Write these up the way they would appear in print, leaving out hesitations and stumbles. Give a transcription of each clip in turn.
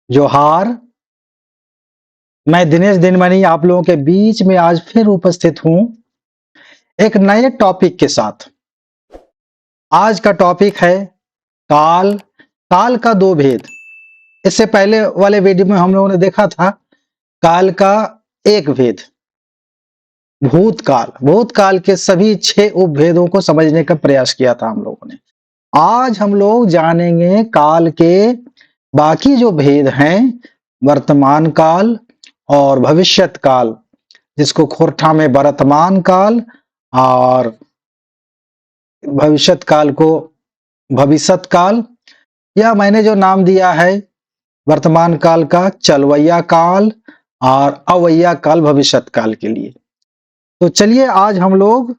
जोहार। मैं दिनेश दिनमणि आप लोगों के बीच में आज फिर उपस्थित हूं एक नए टॉपिक के साथ। आज का टॉपिक है काल। काल का दो भेद। इससे पहले वाले वीडियो में हम लोगों ने देखा था काल का एक भेद, भूतकाल। भूतकाल के सभी 6 उपभेदों को समझने का प्रयास किया था हम लोगों ने। आज हम लोग जानेंगे काल के बाकी जो भेद हैं, वर्तमान काल और भविष्यत काल, जिसको खोरठा में वर्तमान काल और भविष्यत काल को भविष्यत काल, या मैंने जो नाम दिया है वर्तमान काल का चलवैया काल और अवैया काल भविष्यत काल के लिए। तो चलिए आज हम लोग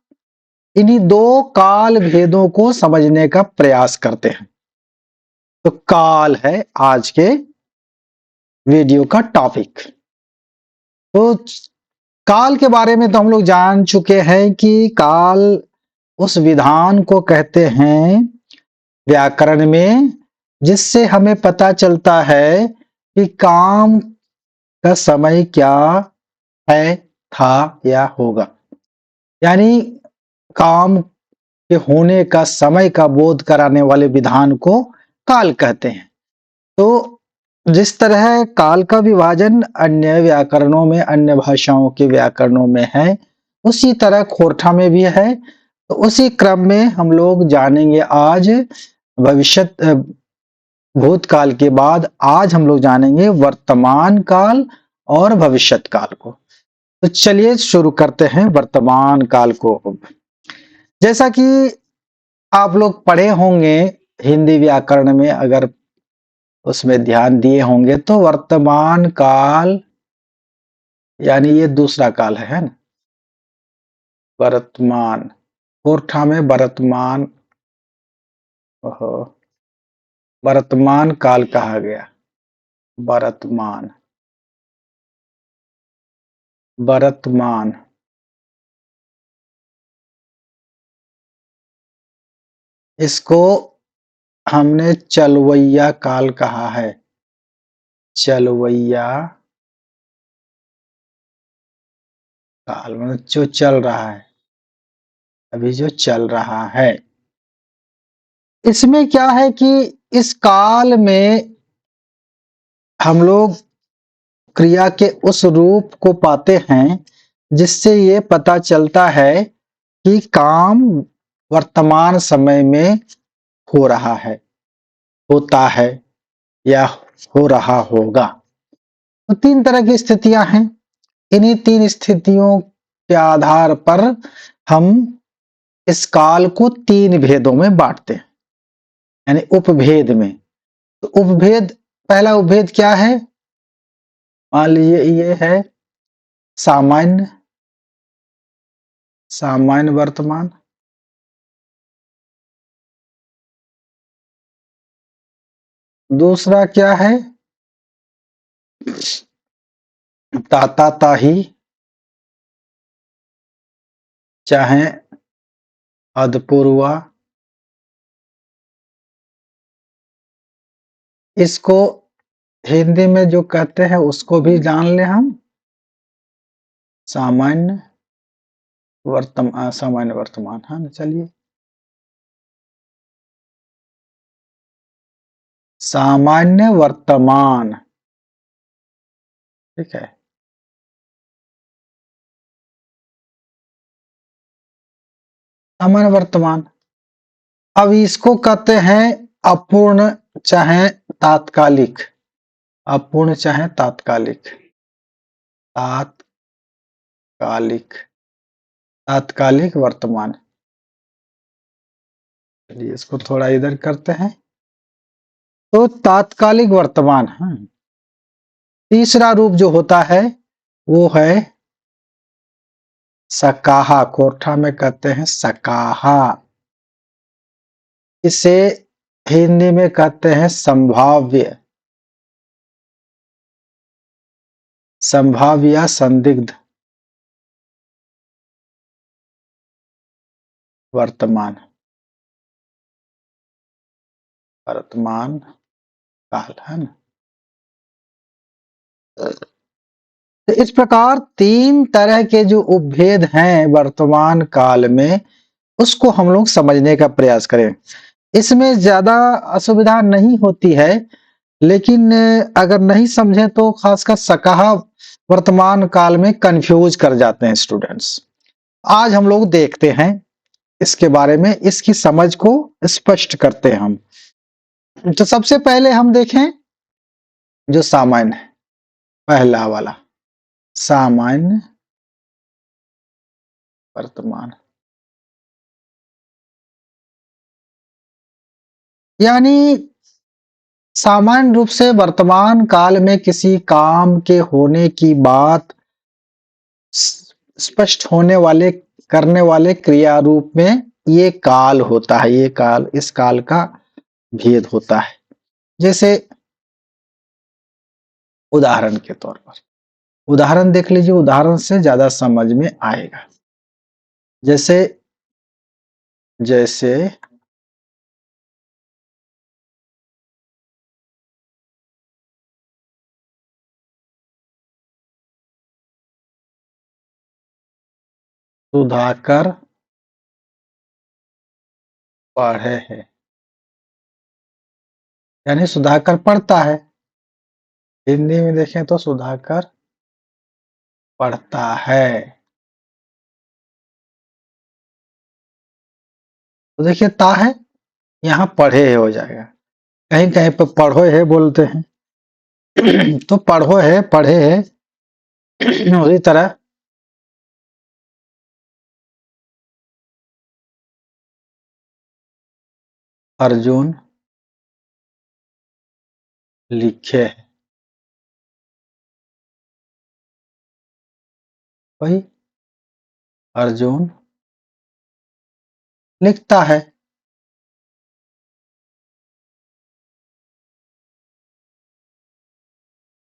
इन्हीं 2 काल भेदों को समझने का प्रयास करते हैं। तो काल है आज के वीडियो का टॉपिक। तो काल के बारे में तो हम लोग जान चुके हैं कि काल उस विधान को कहते हैं व्याकरण में जिससे हमें पता चलता है कि काम का समय क्या है, था या होगा। यानी काम के होने का समय का बोध कराने वाले विधान को काल कहते हैं। तो जिस तरह काल का विभाजन अन्य व्याकरणों में, अन्य भाषाओं के व्याकरणों में है, उसी तरह खोरठा में भी है। तो उसी क्रम में हम लोग जानेंगे आज भविष्यत भूतकाल के बाद आज हम लोग जानेंगे वर्तमान काल और भविष्यत काल को। तो चलिए शुरू करते हैं वर्तमान काल को। जैसा कि आप लोग पढ़े होंगे हिंदी व्याकरण में, अगर उसमें ध्यान दिए होंगे तो वर्तमान काल यानी ये दूसरा काल है ना। वर्तमान खोरठा में वर्तमान, ओहो, वर्तमान काल कहा गया। वर्तमान वर्तमान इसको हमने चलवैया काल कहा है। चलवैया काल मतलब जो चल रहा है, अभी जो चल रहा है। इसमें क्या है कि इस काल में हम लोग क्रिया के उस रूप को पाते हैं जिससे ये पता चलता है कि काम वर्तमान समय में हो रहा है, होता है या हो रहा होगा। तो 3 तरह की स्थितियां हैं। इन्हीं 3 स्थितियों के आधार पर हम इस काल को 3 भेदों में बांटते हैं, यानी उपभेद में। तो उपभेद, पहला उपभेद क्या है? मान लीजिए ये है सामान्य, सामान्य वर्तमान। दूसरा क्या है? ताता ताही, चाहे अधपूर्वा। इसको हिंदी में जो कहते हैं उसको भी जान ले हम, सामान्य वर्तमान। सामान्य वर्तमान है ना। चलिए, सामान्य वर्तमान, ठीक है। सामान्य वर्तमान, अब इसको कहते हैं अपूर्ण चाहे तात्कालिक। अपूर्ण चाहे तात्कालिक। तात्कालिक, तात्कालिक वर्तमान। चलिए इसको थोड़ा इधर करते हैं। तो तात्कालिक वर्तमान है। तीसरा रूप जो होता है वो है सकाहा। कोठा में कहते हैं सकाहा। इसे हिंदी में कहते हैं संभाव्य, संभाव्य या संदिग्ध वर्तमान, वर्तमान काल है ना। तो इस प्रकार 3 तरह के जो उपभेद हैं वर्तमान काल में, उसको हम लोग समझने का प्रयास करें। इसमें ज़्यादा असुविधा नहीं होती है, लेकिन अगर नहीं समझे तो खासकर सकहा वर्तमान काल में कन्फ्यूज कर जाते हैं स्टूडेंट्स। आज हम लोग देखते हैं इसके बारे में, इसकी समझ को स्पष्ट करते हैं हम। तो सबसे पहले हम देखें जो सामान्य है, पहला वाला सामान्य वर्तमान, यानी सामान्य रूप से वर्तमान काल में किसी काम के होने की बात स्पष्ट होने वाले करने वाले क्रिया रूप में ये काल होता है, ये काल, इस काल का भेद होता है। जैसे उदाहरण के तौर पर उदाहरण देख लीजिए, उदाहरण से ज्यादा समझ में आएगा। जैसे जैसे सुधाकर पढ़े है, यानी सुधाकर पढ़ता है। हिंदी में देखें तो सुधाकर पढ़ता है। तो देखिए ता है, यहाँ पढ़े है हो जाएगा। कहीं कहीं पे पढ़ो है बोलते हैं तो पढ़ो है, पढ़े है। उसी तरह अर्जुन लिखे है, वही अर्जुन लिखता है।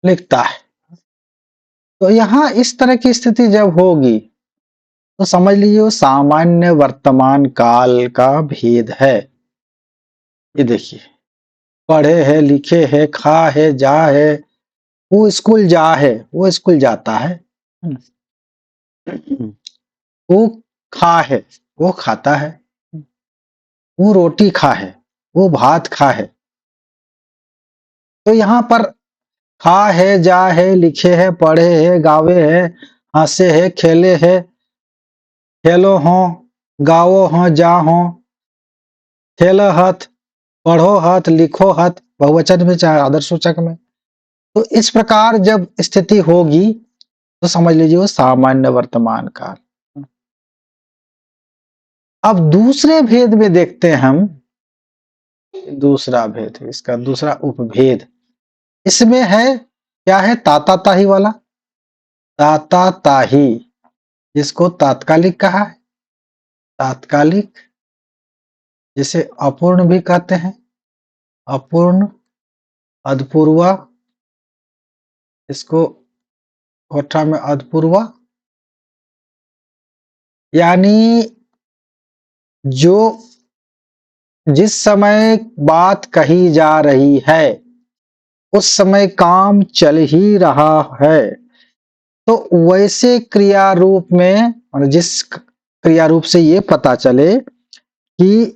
लिखता है। तो यहाँ इस तरह की स्थिति जब होगी तो समझ लीजिए वो सामान्य वर्तमान काल का भेद है। ये देखिए, पढ़े है, लिखे है, खा है, जा है, वो स्कूल जा है, वो स्कूल जाता है। वो खा है, वो खाता है। वो रोटी खा है, वो भात खा है। तो यहाँ पर खा है, जा है, लिखे है, पढ़े है, गावे है, हंसे है, खेले है, खेलो हो, गाओ हो, जा हो, खेल हथ, पढ़ो हथ, लिखो हथ, बहुवचन में चाहे आदर्शसूचक में। तो इस प्रकार जब स्थिति होगी तो समझ लीजिए वो सामान्य वर्तमान काल। अब दूसरे भेद में देखते हैं हम, दूसरा भेद, इसका दूसरा उपभेद इसमें है। क्या है? ताता ताही वाला, ताता ताही, जिसको तात्कालिक कहा है। तात्कालिक, जिसे अपूर्ण भी कहते हैं, अपूर्ण, अधपूर्वा, इसको कोठा में अधपूर्वा, यानी जो जिस समय बात कही जा रही है उस समय काम चल ही रहा है, तो वैसे क्रिया रूप में, और जिस क्रिया रूप से ये पता चले कि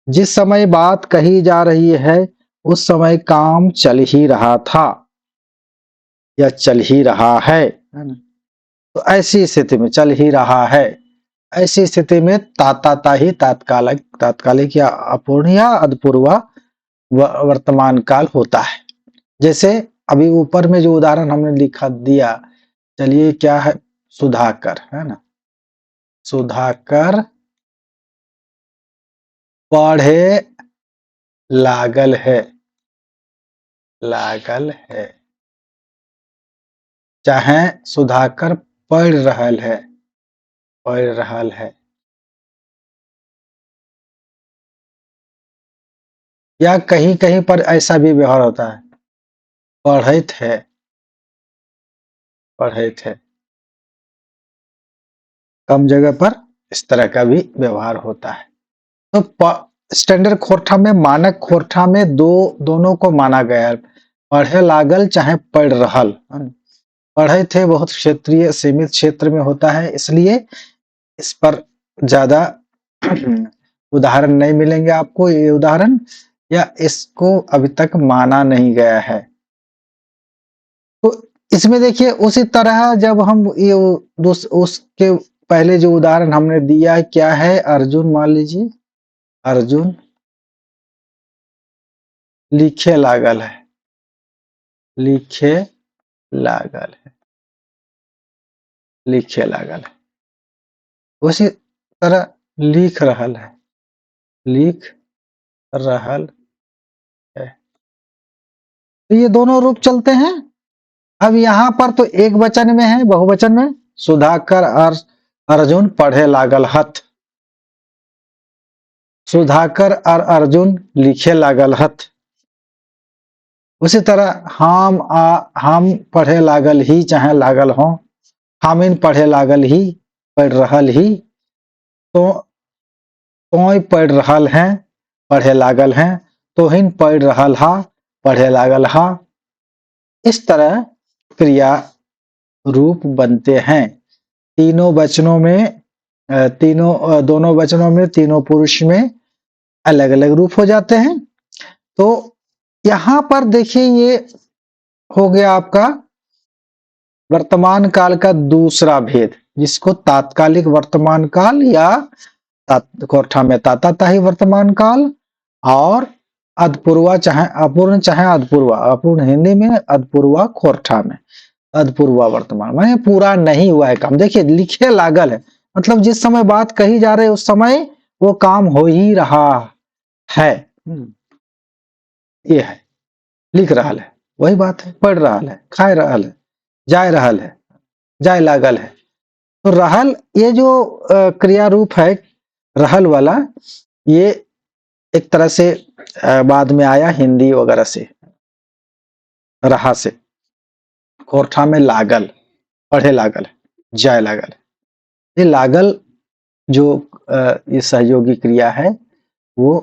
जिस समय बात कही जा रही है उस समय काम चल ही रहा था या चल ही रहा है ना? तो ऐसी स्थिति में चल ही रहा है, ऐसी स्थिति में ताता ही तात्कालिक या अपूर्ण या अधपूर्वा वर्तमान काल होता है। जैसे अभी ऊपर में जो उदाहरण हमने लिखा दिया, चलिए क्या है, सुधाकर है ना, सुधाकर पढ़े लागल है, लागल है, चाहे सुधाकर पढ़ रहल है, पढ़ रहल है, या कहीं कहीं पर ऐसा भी व्यवहार होता है, पढ़त है, पढ़त है। कम जगह पर इस तरह का भी व्यवहार होता है। तो स्टैंडर्ड खोरठा में, मानक खोरठा में दोनों को माना गया है, पढ़े लागल चाहे पढ़ रहल। पढ़े थे बहुत क्षेत्रीय सीमित क्षेत्र में होता है, इसलिए इस पर ज़्यादा उदाहरण नहीं मिलेंगे आपको, ये उदाहरण या इसको अभी तक माना नहीं गया है। तो इसमें देखिए उसी तरह जब हम ये उसके पहले जो उदाहरण हमने दिया क्या है, अर्जुन मान लीजिए, अर्जुन लिखे लागल है, लिखे लागल है, लिखे लागल है, उसी तरह लिख रहल है, लिख रहल है। तो ये दोनों रूप चलते हैं। अब यहाँ पर तो एक वचन में है, बहुवचन में, सुधाकर और अर्जुन पढ़े लागल हथ, सुधाकर और अर्जुन लिखे लागल हथ। उसी तरह हम पढ़े लागल ही चाहे लागल हो, हामिन पढ़े लागल ही, पढ़ रहल ही, तो तोय पढ़ रहल हैं, पढ़े लागल हैं, तोहिन पढ़ रहल हा, पढ़े लागल हा। इस तरह क्रिया रूप बनते हैं। तीनों वचनों में दोनों वचनों में, तीनों पुरुष में अलग अलग रूप हो जाते हैं। तो यहां पर देखिए ये हो गया आपका वर्तमान काल का दूसरा भेद, जिसको तात्कालिक वर्तमान काल या कोठा में ताताताही वर्तमान काल और अधपूर्वा चाहे अपूर्ण चाहे अधपूर्वा, अपूर्ण हिंदी में, अधपूर्वा खोरठा में, अधपूर्वा वर्तमान माने पूरा नहीं हुआ है काम। देखिए लिखे लागल है मतलब जिस समय बात कही जा रही है उस समय वो काम हो ही रहा है। ये है लिख रहा है, वही बात है, पढ़ रहा है, खाए रहा है, जाए रहा है, जाए लागल है। तो रहल ये जो क्रिया रूप है रहल वाला, ये एक तरह से बाद में आया हिंदी वगैरह से, रहा से, कोठा में लागल, पढ़े लागल, जाए लागल। ये लागल जो ये सहयोगी क्रिया है वो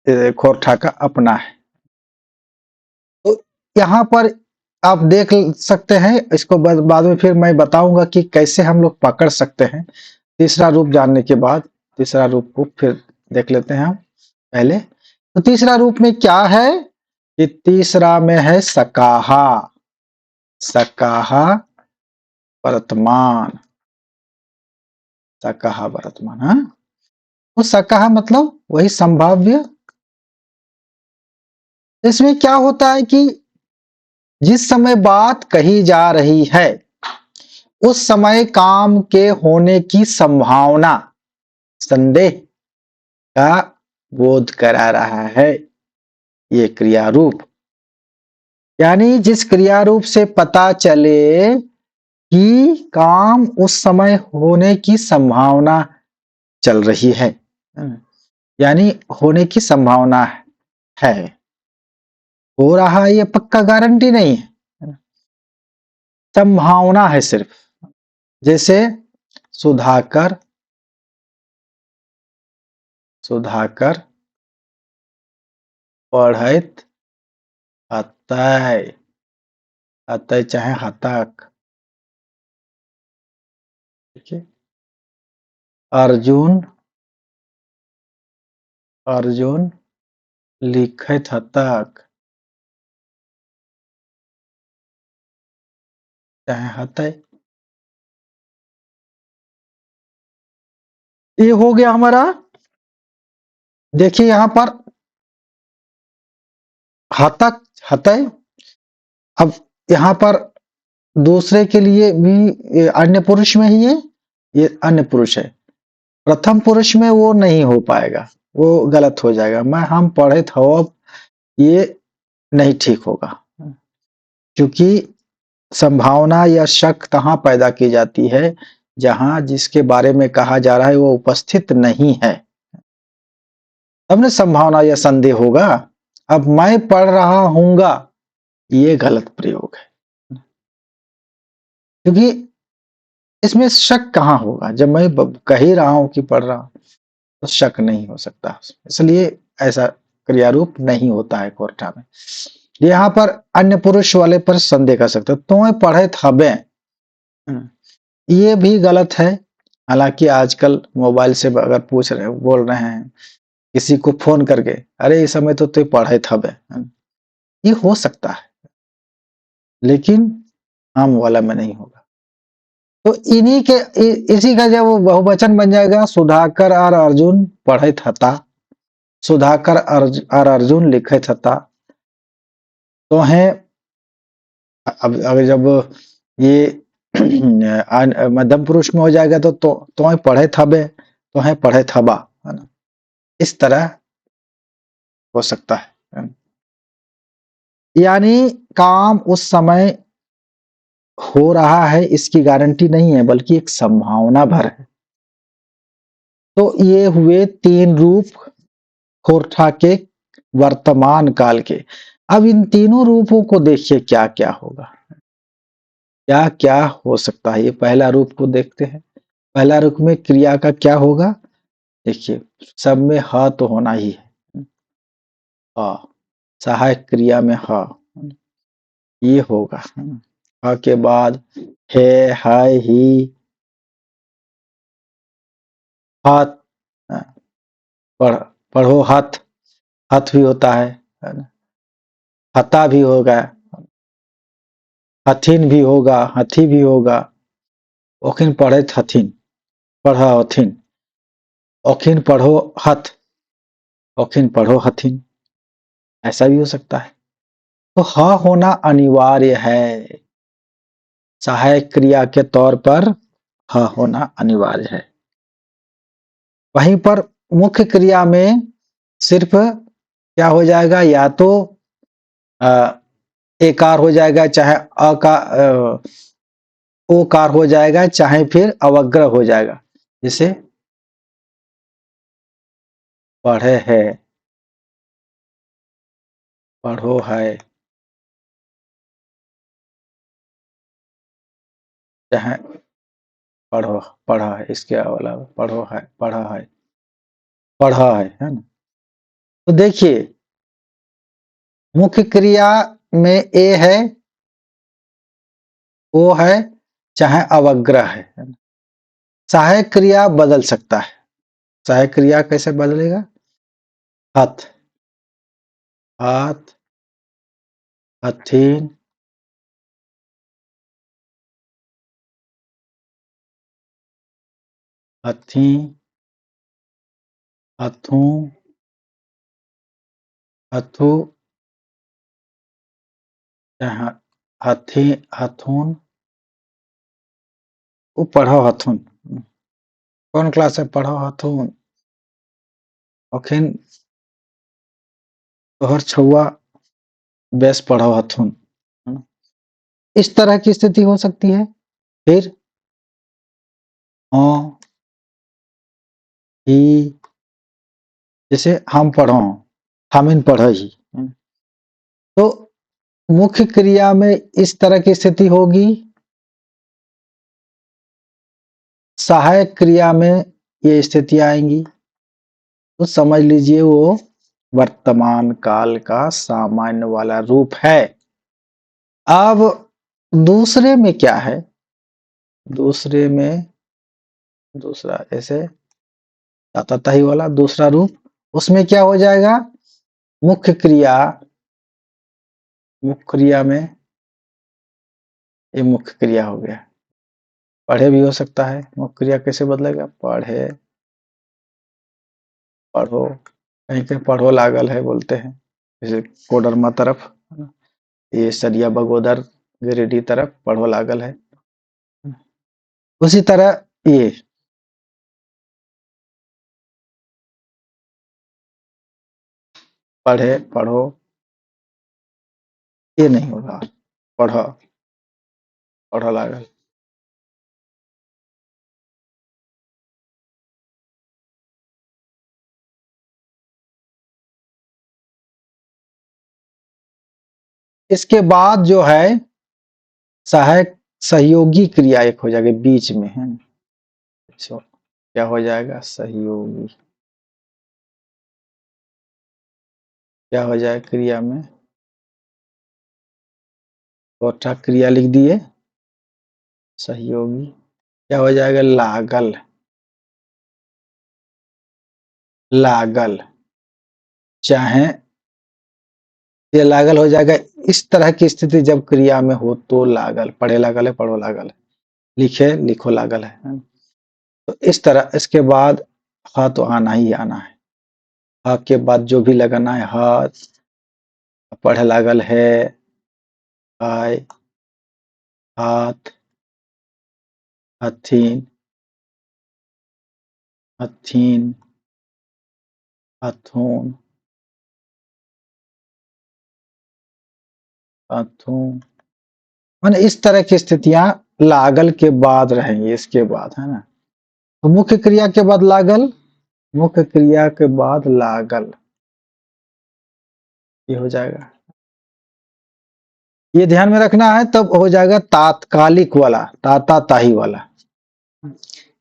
कोठा का अपना है। तो यहाँ पर आप देख सकते हैं, इसको बाद में फिर मैं बताऊंगा कि कैसे हम लोग पकड़ सकते हैं। तीसरा रूप जानने के बाद तीसरा रूप को फिर देख लेते हैं हम पहले। तो तीसरा रूप में क्या है कि तीसरा में है सकाहा, सकाहा वर्तमान, सकाहा वर्तमान। हाँ, तो सकाहा मतलब वही संभाव्य। इसमें क्या होता है कि जिस समय बात कही जा रही है उस समय काम के होने की संभावना, संदेह का बोध करा रहा है ये क्रिया रूप। यानी जिस क्रिया रूप से पता चले कि काम उस समय होने की संभावना चल रही है, यानी होने की संभावना है, हो रहा है ये पक्का गारंटी नहीं है, संभावना है सिर्फ। जैसे सुधाकर, सुधाकर पढ़ैत हतै, हतै चाहे हतक, ठीक है। अर्जुन, अर्जुन लिखैत हतक चाहे हतै। ये हो गया हमारा। देखिए यहां पर हतक, हतै। अब यहां पर दूसरे के लिए भी अन्य पुरुष में ही है, ये अन्य पुरुष है। प्रथम पुरुष में वो नहीं हो पाएगा, वो गलत हो जाएगा। मैं हम पढ़े थे, ये नहीं ठीक होगा, क्योंकि संभावना या शक कहाँ पैदा की जाती है, जहां जिसके बारे में कहा जा रहा है वो उपस्थित नहीं है, तब न संभावना या संदेह होगा। अब मैं पढ़ रहा हूंगा, ये गलत प्रयोग है, क्योंकि इसमें शक कहाँ होगा। जब मैं कह ही रहा हूं कि पढ़ रहा हूं तो शक नहीं हो सकता, इसलिए ऐसा क्रिया रूप नहीं होता है कोर्ठा में। यहाँ पर अन्य पुरुष वाले पर संदेह कर सकते, तो पढ़े हबे, ये भी गलत है। हालाँकि आजकल मोबाइल से अगर पूछ रहे बोल रहे हैं, किसी को फ़ोन करके, "अरे! इस समय तो तुई पढ़त हबे।" ये हो सकता है, लेकिन हम वाला में नहीं होगा। तो इन्हीं के इसी का जब बहुवचन बन जाएगा, सुधाकर और अर्जुन पढ़त हता, सुधाकर और अर्जुन लिखत हता, तोहें अब जब ये मध्यम पुरुष में हो जाएगा तो तोय पढ़त हबे, तोहें पढ़त हबा, है ना? इस तरह हो सकता है। यानी काम उस समय हो रहा है इसकी गारंटी नहीं है, बल्कि एक संभावना भर है। तो ये हुए 3 रूप खोरठा के वर्तमान काल के। अब इन तीनों रूपों को देखिए क्या-क्या होगा। क्या-क्या हो सकता है? ये पहला रूप को देखते हैं। पहला रूप में क्रिया का क्या होगा? देखिए, सब में ह तो होना ही है। ह, सहायक क्रिया में ह, ये होगा। ह के बाद है, है, ही, हत, पढ़ पढ़ो हथ, हथ भी होता है ना? हता भी होगा, हथिन भी होगा, हथी भी होगा, ओखिन पढ़त हथिन, पढ़ा हथिन, ओखिन पढ़ो हथ, ओखिन पढ़ो हथिन, ऐसा भी हो सकता है। तो ह होना अनिवार्य है। सहायक क्रिया के तौर पर ह होना अनिवार्य है। वहीं पर मुख्य क्रिया में सिर्फ क्या हो जाएगा, या तो अ, एकार हो जाएगा, चाहे ओकार हो जाएगा, चाहे फिर अवग्रह हो जाएगा। जैसे पढ़े है, पढ़ो है, चाहे पढ़ो, पढ़ा है, इसके अलावा पढ़ो है, पढ़ा है, पढ़ा है ना? तो देखिए, मुख्य क्रिया में ए है, ओ है, चाहे अवग्रह है ना? सहायक क्रिया बदल सकता है। सहायक क्रिया कैसे बदलेगा? हथ, हाथ, हथिन, हथी, हथू, हथु, चाहे हथी, हथुन, वो पढ़ो हथुन। कौन क्लास है? पढ़ो हथुन। ओखिन तोहर छुआ बेस पढ़ो हथुन। इस तरह की स्थिति हो सकती है। फिर हाँ, ही, जैसे हम पढ़ो, हमिन पढ़ो ही। तो मुख्य क्रिया में इस तरह की स्थिति होगी। सहायक क्रिया में ये स्थितियां आएंगी, तो समझ लीजिए वो वर्तमान काल का सामान्य वाला रूप है। अब दूसरे में क्या है? दूसरे में दूसरा ऐसे ताताही वाला दूसरा रूप, उसमें क्या हो जाएगा? मुख्य क्रिया, मुख्य क्रिया में ये मुख्य क्रिया हो गया। पढ़े भी हो सकता है। मुख्य क्रिया कैसे बदलेगा? पढ़े, पढ़ो, कहीं-कहीं पढ़ो लागल है बोलते हैं, जैसे कोडरमा तरफ, है ना? ये सरिया बगोदर गिरिडीह तरफ पढ़ो लागल है। उसी तरह ये पढ़े, पढ़ो, ये नहीं होगा। पढ़ो, पढ़ो लागल। इसके बाद जो है सहायक सहयोगी क्रिया एक हो जाएगी बीच में, है ना? अच्छा, क्या हो जाएगा? सहयोगी। क्या हो जाए क्रिया में? चौथा क्रिया लिख दिए। सहयोगी क्या हो जाएगा? लागल, लागल, चाहे ये लागल हो जाएगा। इस तरह की स्थिति जब क्रिया में हो तो लागल, पढ़े लागल है, पढ़ो लागल है, लिखे लिखो लागल है। तो इस तरह इसके बाद ह तो आना ही आना है। ह के बाद जो भी लगाना है, ह पढ़े लागल है, आय, हाथ, हथिन, हथिन, हथून, हथून, माने इस तरह की स्थितियां लागल के बाद रहेंगी, इसके बाद, है ना। तो मुख्य क्रिया के बाद लागल, मुख्य क्रिया के बाद लागल, ये हो जाएगा। ये ध्यान में रखना है, तब हो जाएगा तात्कालिक वाला, ताता ताही वाला।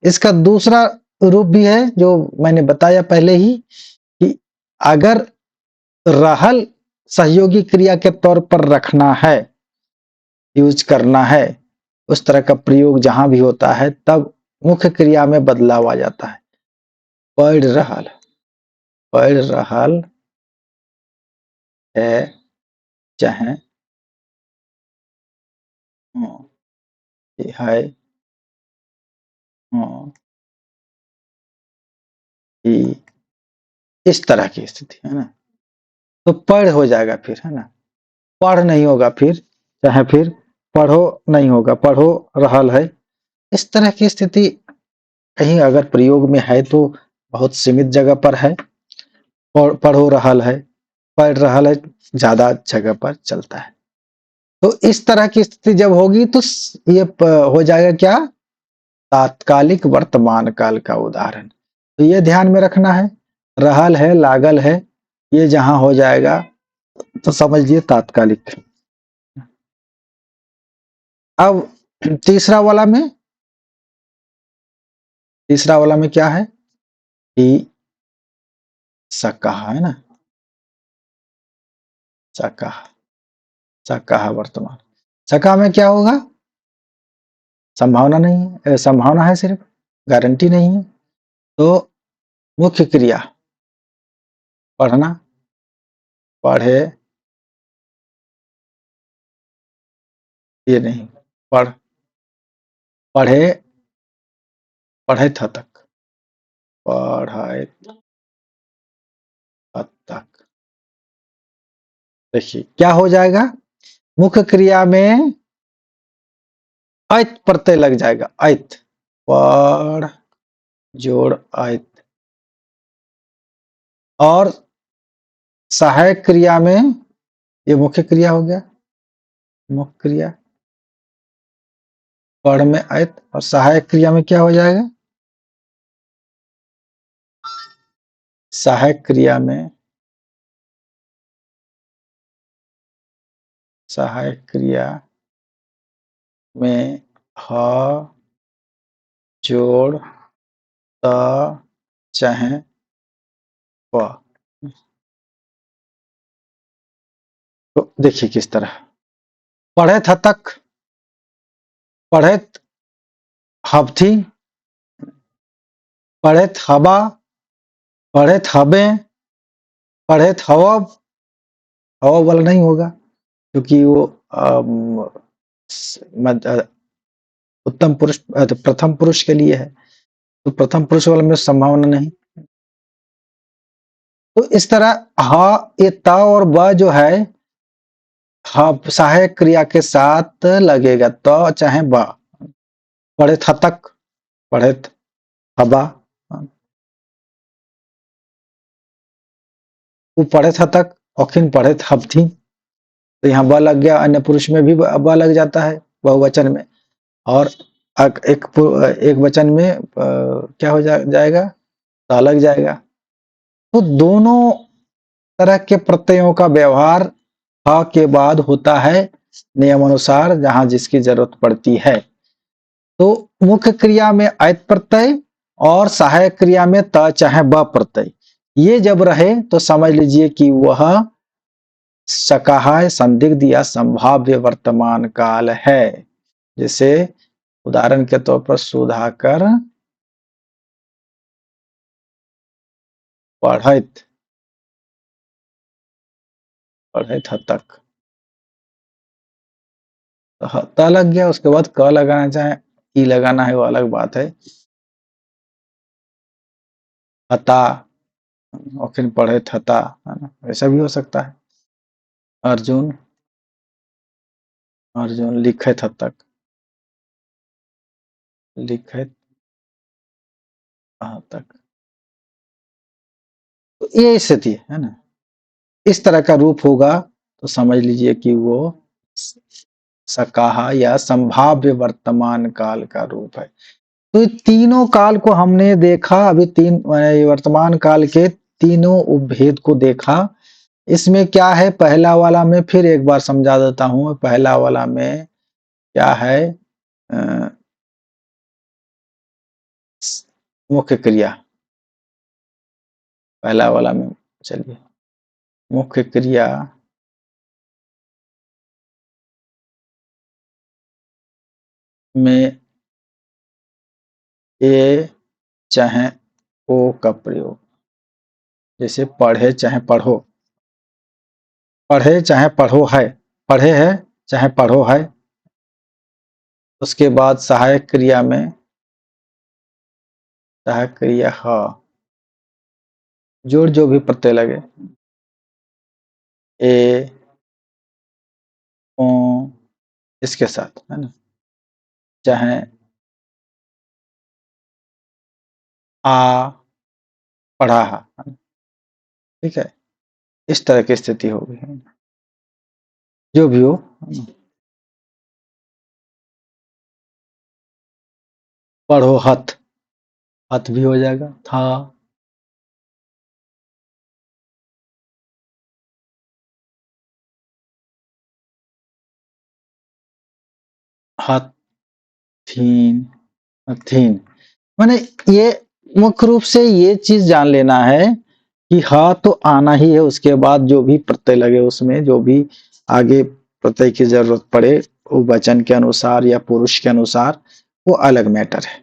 इसका दूसरा रूप भी है जो मैंने बताया पहले ही, कि अगर रहल सहयोगी क्रिया के तौर पर रखना है, यूज करना है, उस तरह का प्रयोग जहां भी होता है, तब मुख्य क्रिया में बदलाव आ जाता है। पढ़ रहल, पढ़ रहल है, चाहे है, कि इस तरह की स्थिति, है ना। तो पढ़ हो जाएगा फिर, है ना। पढ़ नहीं होगा फिर, चाहे फिर पढ़ो नहीं होगा, पढ़ो रहल है। इस तरह की स्थिति कहीं अगर प्रयोग में है तो बहुत सीमित जगह पर है। पढ़ो रहल है, पढ़ रहल है, ज्यादा जगह पर चलता है। तो इस तरह की स्थिति जब होगी तो ये हो जाएगा क्या? तात्कालिक वर्तमान काल का उदाहरण। तो ये ध्यान में रखना है, रहल है, लागल है, ये जहां हो जाएगा तो समझिए तात्कालिक। अब तीसरा वाला में, तीसरा वाला में क्या है कि सकहा, है ना, सकहा, सकहा वर्तमान। सकहा में क्या होगा? संभावना नहीं है, संभावना है सिर्फ, गारंटी नहीं है। तो मुख्य क्रिया पढ़ना, पढ़े, ये नहीं, पढ़, पढ़े, पढ़े था तक, पढ़े तक। देखिए क्या हो जाएगा, मुख्य क्रिया में ऐत प्रत्यय लग जाएगा, ऐत, पढ़ जोड़ ऐत। और सहायक क्रिया में, ये मुख्य क्रिया हो गया, मुख्य क्रिया, पढ़ में ऐत, और सहायक क्रिया में क्या हो जाएगा? सहायक क्रिया में, सहायक क्रिया में ह जोड़ त चाहे प। तो देखिए किस तरह, पढ़े था तक, पढ़े हबथी, पढ़े हबा, पढ़े हबे, पढ़े हवब। हवब वाला नहीं होगा क्योंकि वो उत्तम पुरुष, तो प्रथम पुरुष के लिए है, तो प्रथम पुरुष वाले में संभावना नहीं। तो इस तरह ये त और ब जो है, सहायक क्रिया के साथ लगेगा, तो चाहे ब। पढ़े था तक, पढ़े हबा, वो पढ़े था तक, औखिन पढ़े हबथी, तो यहाँ ब लग गया। अन्य पुरुष में भी ब लग जाता है, बहुवचन में। और एक वचन में क्या हो जाएगा? ता लग जाएगा। तो दोनों तरह के प्रत्ययों का व्यवहार ह के बाद होता है नियमानुसार, जहां जिसकी जरूरत पड़ती है। तो मुख्य क्रिया में ऐत प्रत्यय और सहायक क्रिया में त चाहे ब प्रत्यय, ये जब रहे तो समझ लीजिए कि वह सकहा, संदिग्ध या संभाव्य वर्तमान काल है। जैसे उदाहरण के तौर पर सुधाकर पढ़ैत हतक। त लग गया, उसके बाद क लगाना चाहे ई लगाना है वो अलग बात है। हता और फिर पढ़े थता, है ना, ऐसा भी हो सकता है। अर्जुन लिखे हतक, लिखे तक। तो ये स्थिति है ना, इस तरह का रूप होगा तो समझ लीजिए कि वो सकाहा या संभाव्य वर्तमान काल का रूप है। तो ये तीनों काल को हमने देखा, अभी तीन वर्तमान काल के तीनों उपभेद को देखा। इसमें क्या है, पहला वाला में फिर एक बार समझा देता हूं। पहला वाला में क्या है, मुख्य क्रिया। पहला वाला में चलिए, मुख्य क्रिया में ए चाहे ओ का प्रयोग, जैसे पढ़े चाहे पढ़ो, पढ़े चाहे पढ़ो है, पढ़े है चाहे पढ़ो है। उसके बाद सहायक क्रिया में, सहायक क्रिया ह, जोड़ जो भी प्रत्यय लगे, ए ओ इसके साथ, है ना, चाहे आ पढ़ा, है ना, ठीक है। इस तरह की स्थिति होगी, जो भी हो। पढ़ो हथ, हथ भी हो जाएगा, था। हथीन, हथीन, माने ये मुख्य रूप से ये चीज जान लेना है कि हा तो आना ही है, उसके बाद जो भी प्रत्यय लगे उसमें, जो भी आगे प्रत्यय की जरूरत पड़े वो वचन के अनुसार या पुरुष के अनुसार, वो अलग मैटर है।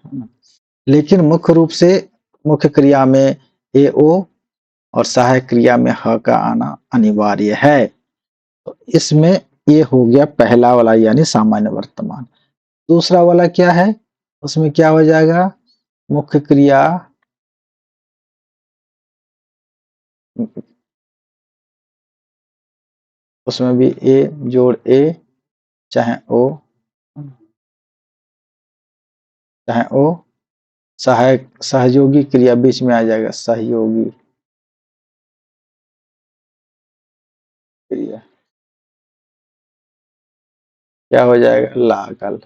लेकिन मुख्य रूप से मुख्य क्रिया में ए ओ और सहायक क्रिया में ह का आना अनिवार्य है। तो इसमें ये हो गया पहला वाला यानी सामान्य वर्तमान। दूसरा वाला क्या है, उसमें क्या हो जाएगा, मुख्य क्रिया उसमें भी ए जोड़ ए चाहे ओ, चाहे ओ, सहायक सहयोगी क्रिया बीच में आ जाएगा, सहयोगी क्रिया क्या हो जाएगा, लागल।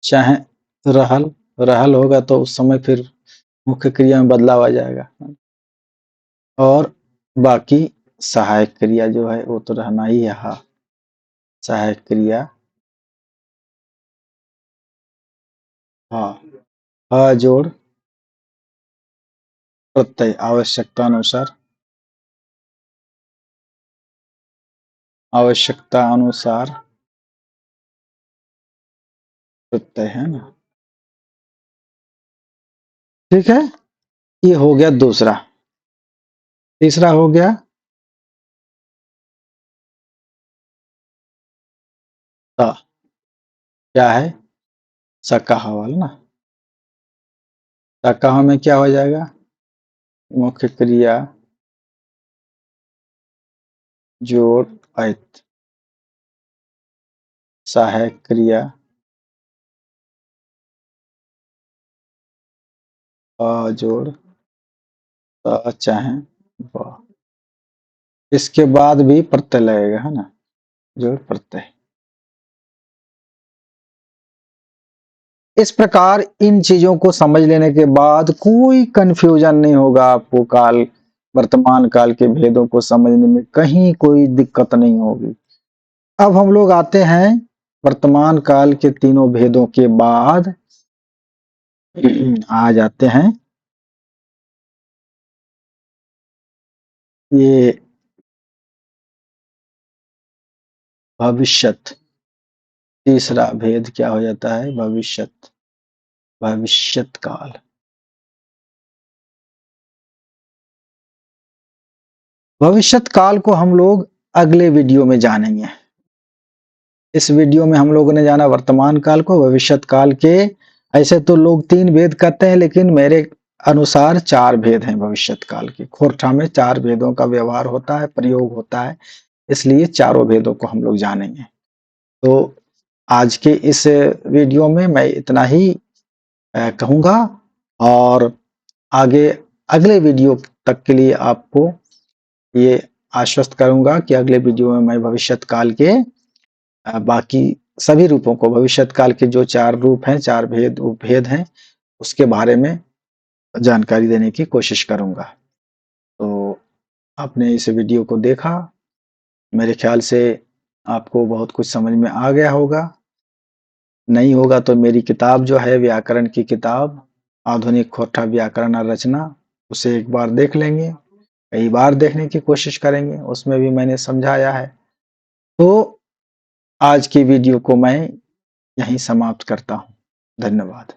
चाहे रहल, रहल होगा तो उस समय फिर मुख्य क्रिया में बदलाव आ जाएगा। और बाकी सहायक क्रिया जो है वो तो रहना ही है, हा। सहायक क्रिया हा, हा जोड़ प्रत्यय आवश्यकता अनुसार, आवश्यकता अनुसार प्रत्यय, है ना, ठीक है। ये हो गया दूसरा। तीसरा हो गया ता, क्या है, सकाहा वाला ना। सकाहा में क्या हो जाएगा, मुख्य क्रिया जोड़ ऐत, सहायक क्रिया अ जोड़ त चाहे ब, इसके बाद भी प्रत्यय लगेगा, है ना, जोड़ प्रत्यय। इस प्रकार इन चीजों को समझ लेने के बाद कोई कंफ्यूजन नहीं होगा आपको, काल वर्तमान काल के भेदों को समझने में कहीं कोई दिक्कत नहीं होगी। अब हम लोग आते हैं वर्तमान काल के तीनों भेदों के बाद आ जाते हैं ये भविष्यत, तीसरा भेद क्या हो जाता है? भविष्यत, भविष्यत काल। भविष्यत काल को हम लोग अगले वीडियो में जानेंगे। इस वीडियो में हम लोगों ने जाना वर्तमान काल को, भविष्यत काल के ऐसे तो लोग 3 भेद कहते हैं, लेकिन मेरे अनुसार 4 भेद हैं भविष्यत काल के। खोरठा में 4 भेदों का व्यवहार होता है, प्रयोग होता है, इसलिए चारों भेदों को हम लोग जानेंगे। तो आज के इस वीडियो में मैं इतना ही कहूँगा, और आगे अगले वीडियो तक के लिए आपको ये आश्वस्त करूँगा कि अगले वीडियो में मैं भविष्यत काल के बाकी सभी रूपों को, भविष्यत काल के जो 4 रूप हैं, 4 भेद उपभेद हैं, उसके बारे में जानकारी देने की कोशिश करूँगा। तो आपने इस वीडियो को देखा, मेरे ख्याल से आपको बहुत कुछ समझ में आ गया होगा। नहीं होगा तो मेरी किताब जो है व्याकरण की किताब, आधुनिक खोरठा व्याकरण और रचना, उसे एक बार देख लेंगे, कई बार देखने की कोशिश करेंगे, उसमें भी मैंने समझाया है। तो आज की वीडियो को मैं यहीं समाप्त करता हूँ। धन्यवाद।